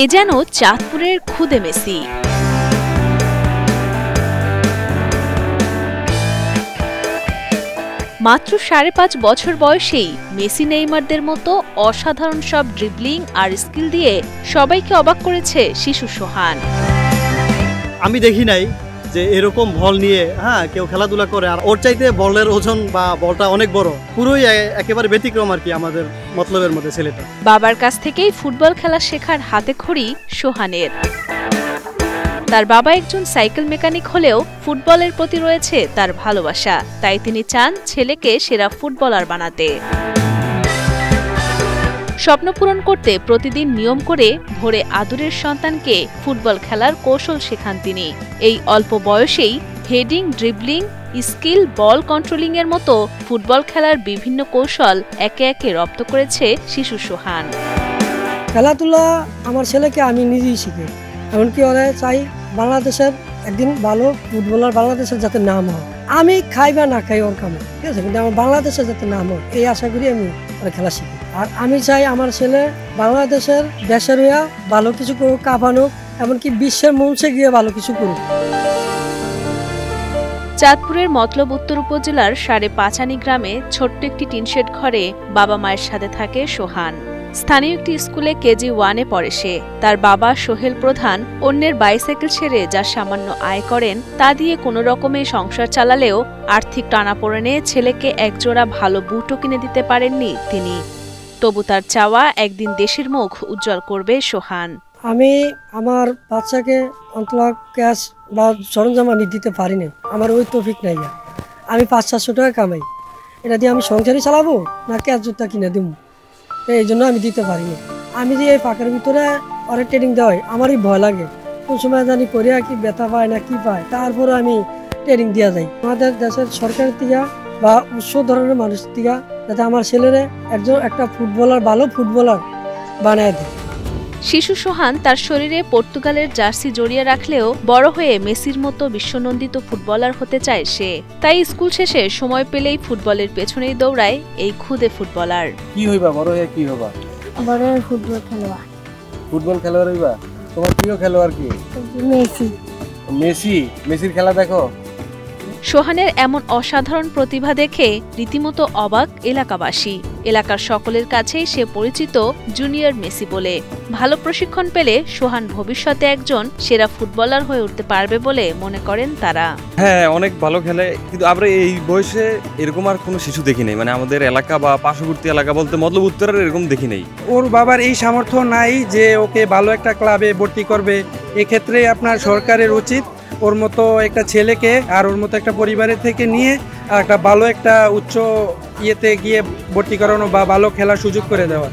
এ যেন চাঁদপুরের খুদে মেসি। মাত্র ৫.৫ বছর বয়সেই মেসি নেইমারদের মতো অসাধারণ সব ড্রিবলিং আর স্কিল দিয়ে সবাইকে অবাক করেছে শিশু সোহান। আমি দেখি নাই যে এরকম বল নিয়ে কেউ খেলাধুলা করে, আর ওর চাইতে বলের ওজন বা বলটা অনেক বড়, পুরোই একেবারে ব্যতিক্রম আর কি আমাদের মতলবের মধ্যে ছেলেটা। বাবার কাছ থেকেই ফুটবল খেলা শেখার হাতেখড়ি সোহানের। তার বাবা একজন সাইকেল মেকানিক হলেও ফুটবলের প্রতি রয়েছে তার ভালোবাসা, তাই তিনি চান ছেলেকে সেরা ফুটবলার বানাতে। স্বপ্ন পূরণ করতে প্রতিদিন নিয়ম করে ভোরে আদুরের সন্তানকে ফুটবল খেলার কৌশল শেখান তিনি। এই অল্প বয়সেই হেডিং, ড্রিবলিং, স্কিল, বল কন্ট্রোলিং এর মতো ফুটবল খেলার বিভিন্ন কৌশল একে একে রপ্ত করেছে শিশু সোহান। খেলাধুলা আমার ছেলেকে আমি নিজেই শিখি, এমনকি ওরা চাই বাংলাদেশের একদিন ভালো ফুটবলার, বাংলাদেশের যাতে নাম হয়। আমি খাই বা না খাই ওর কামে, ঠিক আছে, কিন্তু আমার বাংলাদেশের যাতে নাম হয় এই আশা করি আমি ওরা খেলা শিখি। আর আমি চাই আমার ছেলে বাংলাদেশের দেশের হইয়া ভালো কিছু করুক, কাঁপানুক, এমনকি বিশ্বের মঞ্চে গিয়ে ভালো কিছু করুক। চাঁদপুরের মতলব উত্তর উপজেলার ৫.৫ গ্রামে ছোট্ট একটি টিনশেড ঘরে বাবা মায়ের সাথে থাকে সোহান। স্থানীয় একটি স্কুলে কেজি 1-এ পড়ে সে। তার বাবা সোহেল প্রধান অন্যের বাইসাইকেল ছেড়ে যা সামান্য আয় করেন তা দিয়ে কোনো রকমে সংসার চালালেও আর্থিক টানাপোড়েনে ছেলেকে একজোড়া ভালো বুটও কিনে দিতে পারেননি তিনি। তবু তার চাওয়া একদিন দেশের মুখ উজ্জ্বল করবে সোহান। আমি আমার বাচ্চাকে অন্তত ক্যাশ বা সরঞ্জাম আমি দিতে পারি না, আমার ওই তৌফিক নাই। আমি ৫০০ টাকা কামাই, এটা দিয়ে আমি সংসারই চালাবো না ক্যাশ জুতা কিনে দেবো, এই জন্য আমি দিতে পারি না। আমি যে এই ফাঁকের ভিতরে অনেক ট্রেনিং দেওয়াই আমারই ভয় লাগে, কোন সময় জানি করিয়া কি ব্যথা পায় না কি পায়, তারপরে আমি ট্রেনিং দেওয়া যাই আমাদের দেশের সরকারের থেকে বা উৎস ধরনের মানুষ থেকে, যাতে আমার ছেলেরা একটা ফুটবলার, ভালো ফুটবলার বানায় দেয়। শিশু সোহান তার শরীরে পর্তুগালের জার্সি জড়িয়ে রাখলেও বড় হয়ে মেসির মতো বিশ্বনন্দিত ফুটবলার হতে চায় সে। তাই স্কুল শেষে সময় পেলেই ফুটবলের পেছনেই দৌড়ায় এই খুদে ফুটবলার। কি হইবা বড় হয়ে, কি হবা? বড় হয়ে ফুটবল খেলোয়াড়। ফুটবল খেলোয়াড় হইবা? তোমার প্রিয় খেলোয়াড় কি? মেসি। মেসির খেলা দেখো? সোহানের এমন অসাধারণ প্রতিভা দেখে রীতিমতো অবাক এলাকাবাসী। এলাকার সকলের কাছেই সে পরিচিত জুনিয়র মেসি বলে। ভালো প্রশিক্ষণ পেলে সোহান ভবিষ্যতে একজন সেরা ফুটবলার হয়ে উঠতে পারবে বলে মনে করেন তারা। হ্যাঁ, অনেক ভালো খেলে, কিন্তু আমরা এই বয়সে এরকম আর কোনো শিশু দেখি নাই। মানে আমাদের এলাকা বা পার্শ্ববর্তী এলাকা বলতে মতলব উত্তরের এরকম দেখি নাই। ওর বাবার এই সামর্থ্য নাই যে ওকে ভালো একটা ক্লাবে ভর্তি করবে। এক্ষেত্রে আপনার সরকারের উচিত ওর মতো একটা ছেলেকে আর ওর মতো একটা পরিবারের থেকে নিয়ে একটা ভালো একটা উচ্চ ইয়েতে গিয়ে ভর্তি করানো বা ভালো খেলার সুযোগ করে দেওয়া।